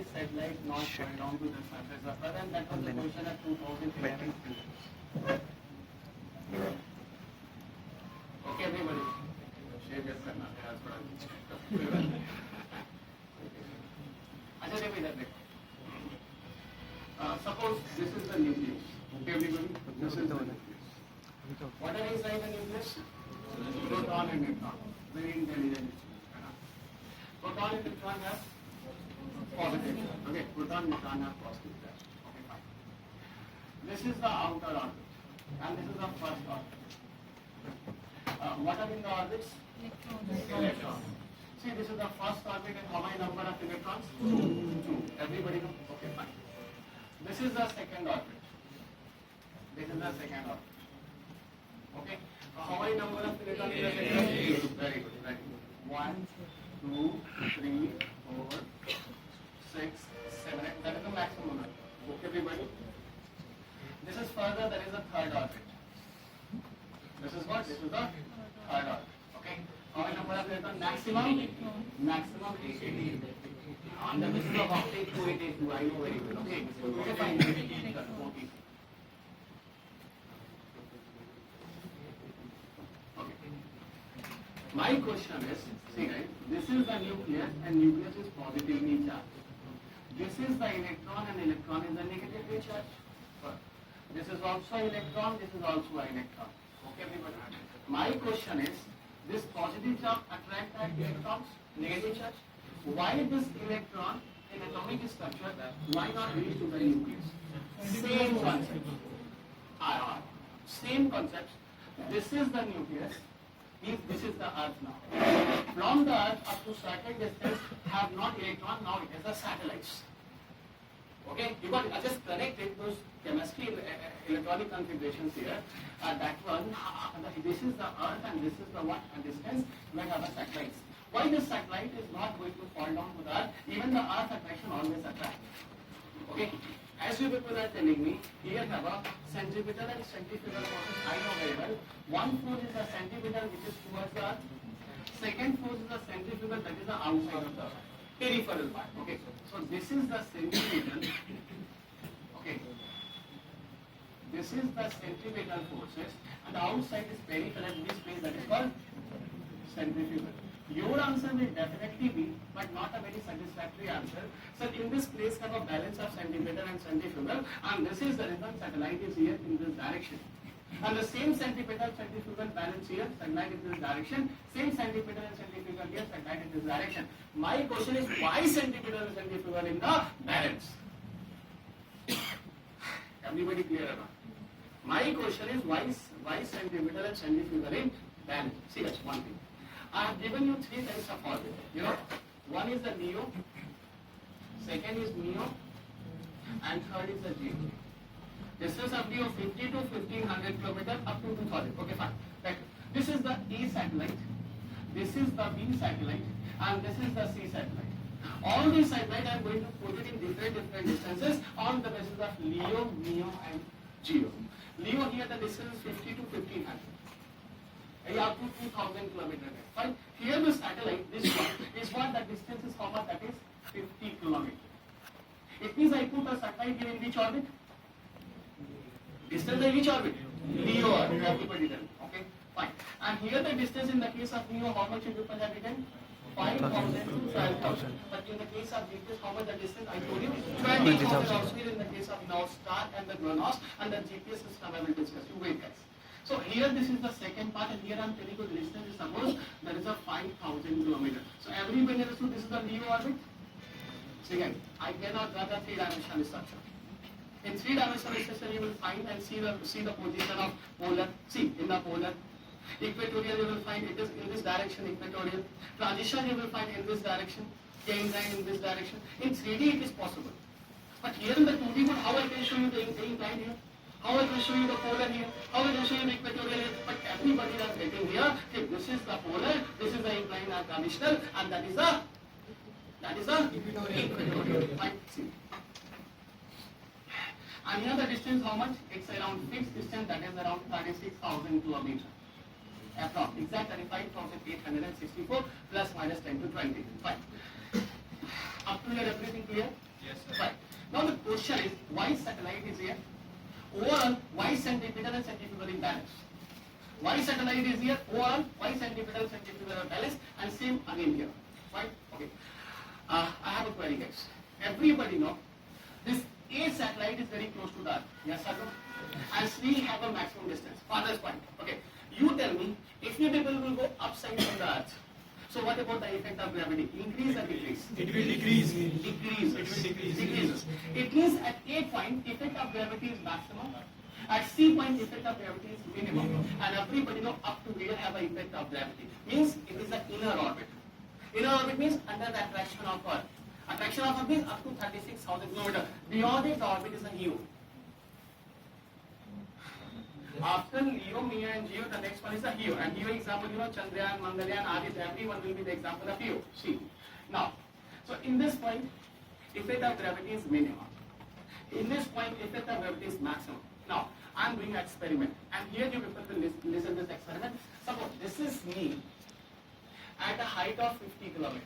satellite not fall down to the surface of Earth? And that was the question at 2011. Okay, everybody. Share just करना है आज थोड़ा. अच्छा देखो इधर देखो. Suppose this is the nucleus. Okay, everybody. This is the nucleus. What are inside the nucleus? Proton and neutron. Very intelligent. Proton and neutron have positive charge. Okay, proton and neutron have positive charge. Okay, fine. This is the outer orbit, and this is the first orbit. What are in the orbits? Electrons. See, this is the first orbit, and how many number of electrons? Two. Everybody know? Okay, fine. This is the second orbit. This is the second orbit. Okay. How many number of electrons in the second orbit? Very good. Very good. 1, 2, 3, 4, 6, 7, 8. That is the maximum number. Okay, everybody. This is further. That is the third orbit. This is what? This is the third orbit. Okay. How many number of electrons? Maximum 80. On the basis of octet 282, I know very well. Okay. Okay, fine. 40. My question is, see guys, this is the nucleus and nucleus is positively charged. This is the electron and electron is the negatively charged. This is also electron, this is also an electron. Okay, everybody? My question is, this positive charge attract that electrons, negative charge? Why this electron in atomic structure, why not reach to the nucleus? Same concept. Same concept. This is the nucleus. This is the Earth now. From the Earth up to certain distance have not electron, now it is the satellites. Okay, you got it. I just connected those chemistry electronic configurations here. That one, this is the Earth and this is the what? A distance where have the satellites. Why the satellite is not going to fall down to the Earth? Even the Earth attraction always attracts. Okay. As you people are telling me, here have a centripetal and centrifugal forces. I know very well. One force is the centripetal which is towards the Earth. Second force is the centrifugal that is the outside of the Earth. Peripheral part. Okay. So this is the centripetal. Okay. This is the centripetal forces and the outside is peripheral. In this place that is called centrifugal. Your answer will definitely be, but not a very satisfactory answer. So in this place have a balance of centripetal and centrifugal, and this is the reason satellite is here in this direction. And the same centripetal centrifugal balance here, satellite in this direction, same centripetal and centrifugal here, satellite in this direction. My question is, why centripetal and centrifugal in the balance? Everybody clear enough? My question is, why centripetal and centrifugal in balance? See, that's one thing. I have given you three types of orbit. You know, one is the NEO, second is MEO, and third is the GEO. Distance of NEO 50 to 1500 km up to 2000. Okay, fine. Right. This is the E satellite, this is the B satellite, and this is the C satellite. All these satellites I am going to put it in different distances on the basis of LEO, MEO, and GEO. LEO here the distance is 50 to 1500. Up to 2000 kilometers. Fine. Here the satellite, this one, is what the distance is how much? That is 50 kilometers. It means I put a satellite here in which orbit? Distance in which orbit? LEO orbit. Everybody done. Okay, fine. And here the distance in the case of NEO, how much you people have written? 5,000 to 12,000. But in the case of GPS, how much the distance? I told you 20,000. Also here in the case of North Star and the GLONASS and the GPS system I will discuss. You wait, guys. So here this is the second part, and here I am telling you the distance is suppose there is a 5,000 kilometers. So everybody understood this is the LEO orbit. Second, I cannot draw the three-dimensional structure. In three-dimensional structure you will find and see the position of polar. See in the polar. Equatorial you will find it is in this direction, equatorial. Transition you will find in this direction. Chain line in this direction. In 3D it is possible. But here in the 2D, how I can show you the incline here? How I can show you the polar here? How I can show you the equatorial here? But everybody is getting here. Okay, this is the polar, this is the incline or traditional, and that is the equatorial. Fine. See. And here the distance how much? It's around fixed distance, that is around 36,000 kilometers. Approx. Exact 35,864 plus minus 10 to 20. Fine. Up to here everything clear? Yes, sir. Right. Now the question is, why satellite is here? Overall, why centripetal and centrifugal imbalance? Why satellite is here? Overall, why centripetal, centrifugal imbalance? And same again here. Right? Okay. I have a query, guys. Everybody know this A satellite is very close to the Earth. Yes or no? And we have a maximum distance. Farthest point. Okay. You tell me, if you people will go upside from the Earth. So what about the effect of gravity? Increase or decrease? It will decrease. Decreases. It will decrease. Decreases. It means at A point, effect of gravity is maximum. At C point, effect of gravity is minimum. And everybody know up to here have an effect of gravity. Means it is an inner orbit. Inner orbit means under the attraction of Earth. Attraction of Earth means up to 36,000 km. Beyond it, the orbit is a Leo. After Leo, Mia and Geo, the next one is a Heo. And Heo example, Chandrayaan, Mangalyaan, Aditya, everyone will be the example of Heo. See. Now, so in this point, effect of gravity is minimum. In this point, effect of gravity is maximum. Now, I am doing an experiment. And here you people will listen to this experiment. Suppose this is me at a height of 50 km.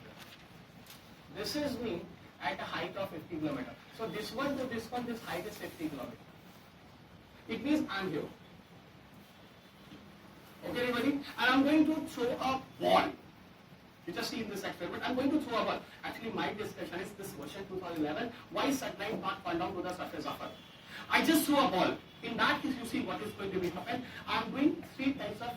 This is me at a height of 50 km. So this one to this one, this height is 50 km. It means I am here. Okay, everybody? And I'm going to throw a ball. You just see in this experiment, I'm going to throw a ball. Actually, my discussion is this question 2011, why satellite not fall down to the surface of Earth? I just throw a ball. In that case, you see what is going to be happen. I'm doing three types of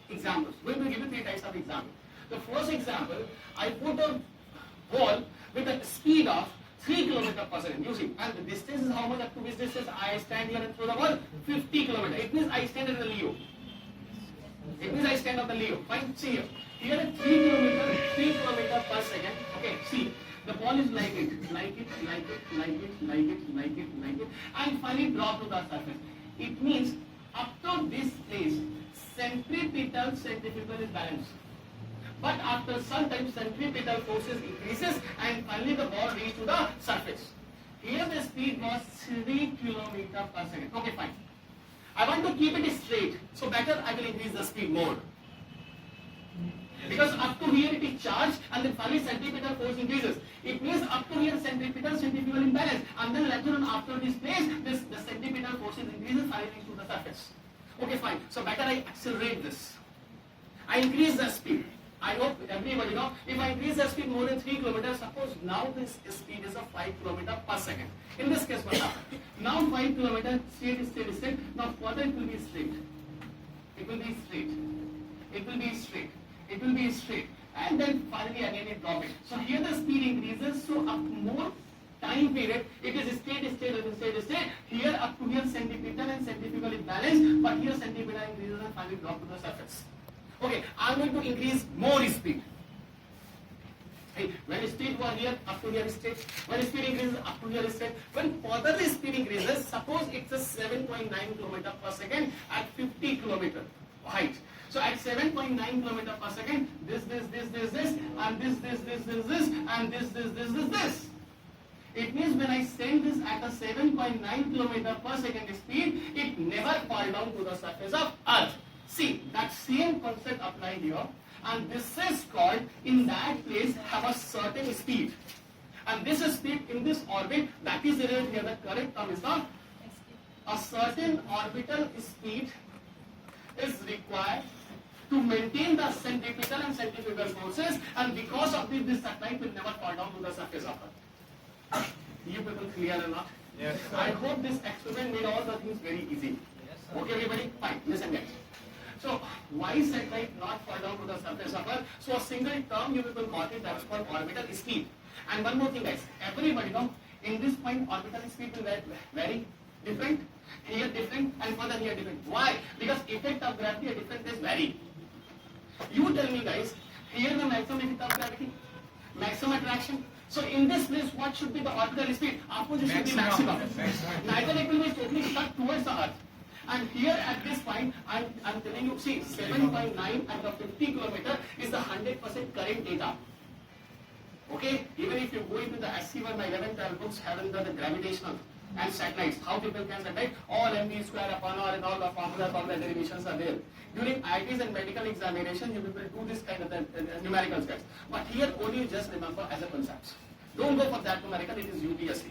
examples. Going to give you three types of examples. The first example, I put a ball with a speed of 3 km per second. You see, and the distance is how much up to which distance I stand here and throw the ball? 50 km. It means I stand at the Leo. It means I stand on the Leo. Fine, see here. Here at 3 km per second. Okay, see. The ball is like it, and finally drop to the surface. It means up to this place, centripetal, centrifugal is balanced. But after some time, centripetal forces increases, and finally the ball reaches to the surface. Here the speed was 3 km per second. Okay, fine. I want to keep it straight, so better I will increase the speed more. Because up to here it is charged, and then finally centripetal force increases. It means up to here centripetal, centrifugal imbalance, and then later on after this place, the centripetal forces increases, finally reach to the surface. Okay, fine. So better I accelerate this. I increase the speed. I hope everybody know, if I increase the speed more than 3 km, suppose now this speed is of 5 km per second. In this case, what happens? Now 5 km, straight. Now further it will be straight. It will be straight. It will be straight. It will be straight. And then finally again it drops it. So here the speed increases, so up more time period, it is straight. Here up to here centripetal and centrifugal is balanced, but here centripetal increases and finally drop to the surface. Okay, I am going to increase more speed. Hey, when speed was here, up to here straight. When speed increases, up to here straight. When further the speed increases, suppose it's a 7.9 km per second at 50 km height. So at 7.9 km per second, this, and this, and this. It means when I send this at a 7.9 km per second speed, it never fall down to the surface of Earth. See, that same concept applied here, and this is called, in that place, have a certain speed. And this speed in this orbit, that is here the correct term is a certain orbital speed is required to maintain the centripetal and centrifugal forces, and because of this satellite will never fall down to the surface of Earth. You people clear or not? Yes, sir. I hope this experiment made all the things very easy. Yes, sir. Okay, everybody? Fine. Listen, guys. So, why satellite not fall down to the surface of Earth? So, a single term you people got it, that's called orbital speed. And one more thing, guys. Everybody know, in this point, orbital speed will vary different, here different, and further here different. Why? Because effect of gravity at different place vary. You tell me, guys, here the maximum effect of gravity, maximum attraction. So in this place, what should be the orbital speed? Opposite should be maximum. Neither it will be totally stuck towards the Earth. And here at this point, I'm telling you, see, 7.9 at the 50 km is the 100% current data. Okay? Even if you go into the SC1, my 11th books having the gravitational and satellites, how people can satellite, all mv square upon r and all the formulas, all the derivations are there. During IITs and medical examination, you will do this kind of the numerical steps. But here only you just remember as a concept. Don't go for that numerical, it is UPSC.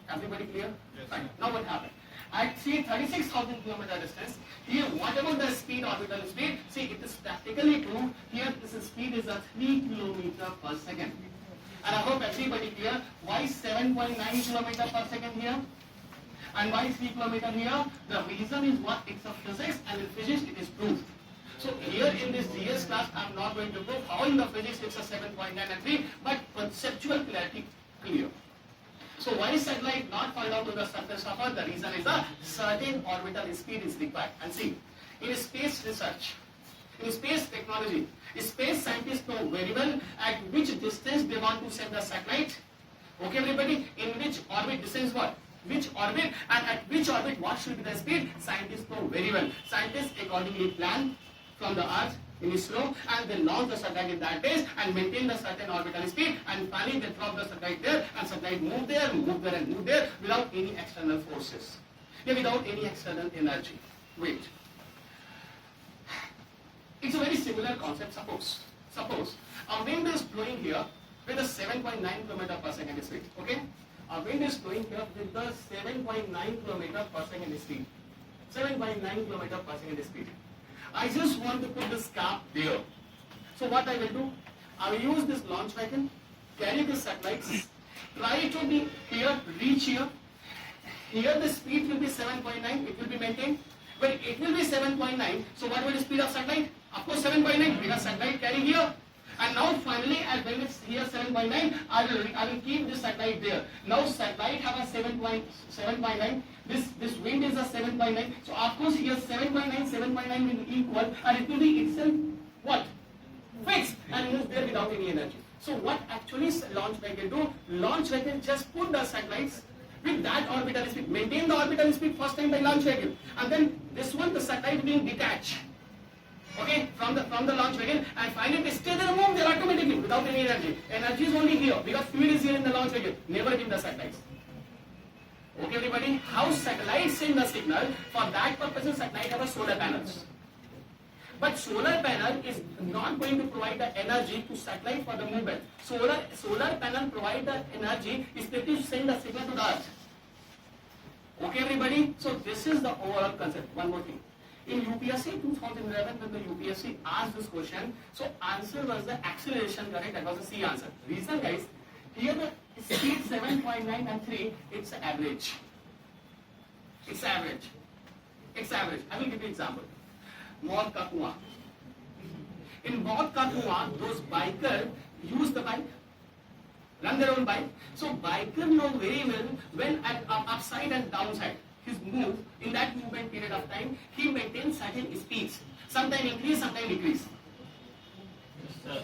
Everybody clear? Yes. Fine. Now what happened? At say 36,000 kilometer distance, here what about the speed, orbital speed? See, it is practically true. Here this speed is a 3 kilometer per second. And I hope everybody clear why 7.9 kilometer per second here and why 3 kilometer here. The reason is what? It's a physics, and in physics it is proved. So here in this GS class, I'm not going to prove how in the physics it's a 7.9 and 3, but conceptual clarity clear. So why is satellite not found out to the surface of Earth? The reason is a certain orbital speed is required. And see, in space research, in space technology, space scientists know very well at which distance they want to send the satellite. Okay, everybody, in which orbit distance what? Which orbit, and at which orbit what should be the speed? Scientists know very well. Scientists accordingly plan from the Earth in ISRO, and they launch the satellite in that base and maintain the certain orbital speed, and finally they drop the satellite there, and satellite move there and move there without any external forces, without any external energy. Wait. It's a very similar concept. Suppose a wind is blowing here with a 7.9 km per second speed. Okay? A wind is blowing here with the 7.9 km per second speed. 7.9 km per second speed. I just want to put this cap there. So what I will do? I will use this launch vehicle, carry the satellites, try to be here, reach here. Here the speed will be 7.9, it will be maintained. But it will be 7.9, so what will be the speed of satellite? Of course 7.9, because satellite carry here. And now finally, when it's here 7.9, I will keep this satellite there. Now satellite have a 7.9. This wind is a 7.9. So of course here 7.9 will be equal, and it will be itself what? Fixed and move there without any energy. So what actually launch vehicle do? Launch vehicle just put the satellites with that orbital speed, maintain the orbital speed first time by launch vehicle, and then this one the satellite being detached. Okay, from the launch vehicle, and finally stay there, move there automatically without any energy. Energy is only here because fuel is here in the launch vehicle, never in the satellites. Okay, everybody, how satellites send the signal? For that purpose, satellite have a solar panels. But solar panel is not going to provide the energy to satellite for the movement. Solar panel provide the energy is to send the signal to the Earth. Okay, everybody. So this is the overall concept. One more thing. In UPSC 2011, when the UPSC asked this question, so answer was the acceleration, correct? That was the C answer. Reason, guys, here the speed 7.9 and 3, it's average. It's average. It's average. I will give you an example. Maut ka Kuan. In Maut ka Kuan, those bikers use the bike, run their own bike. So biker know very well when at upside and downside, his move, in that movement period of time, he maintains certain speeds. Sometimes increase, sometimes decrease.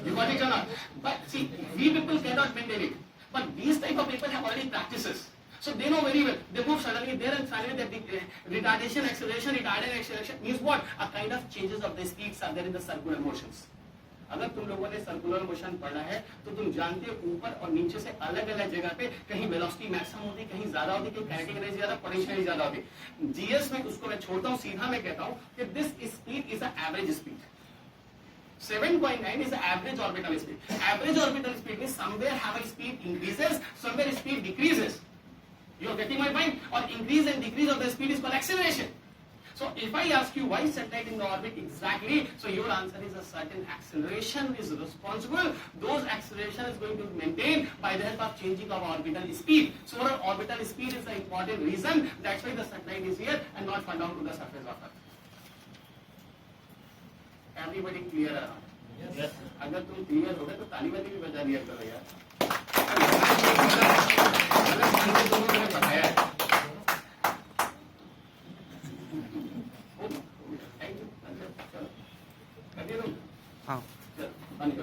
You got it or not? But see, we people cannot maintain it. But these type of people have already practices. So they know very well. They move suddenly there and suddenly the retardation, acceleration means what? A kind of changes of the speeds are there in the circular motions. अगर तुम लोगों ने circular motion पढ़ा है तो तुम जानते हो ऊपर और नीचे से अलग अलग जगह पे कहीं वेलोसिटी मैक्सिमम होती है, कहीं ज्यादा होती है, कहीं काइनेटिक एनर्जी ज्यादा, पोटेंशियल ज्यादा होती है. जीएस में उसको मैं छोड़ता हूँ, सीधा मैं कहता हूँ कि this speed is a average speed. 7.9 is the average orbital speed. Average orbital speed means somewhere have a speed increases, somewhere speed decreases. You are getting my point? Or increase and decrease of the speed is called acceleration. So if I ask you why satellite in the orbit exactly, so your answer is a certain acceleration is responsible. Those acceleration is going to be maintained by the help of changing of orbital speed. So our orbital speed is the important reason. That's why the satellite is here and not fall down to the surface of Earth. Everybody clear है? Yes. अगर तुम clear हो गए तो ताली वाली भी बजा दिया करो यार. मैंने बताया है. Thank you. चलो. कर दिया तुम? हाँ.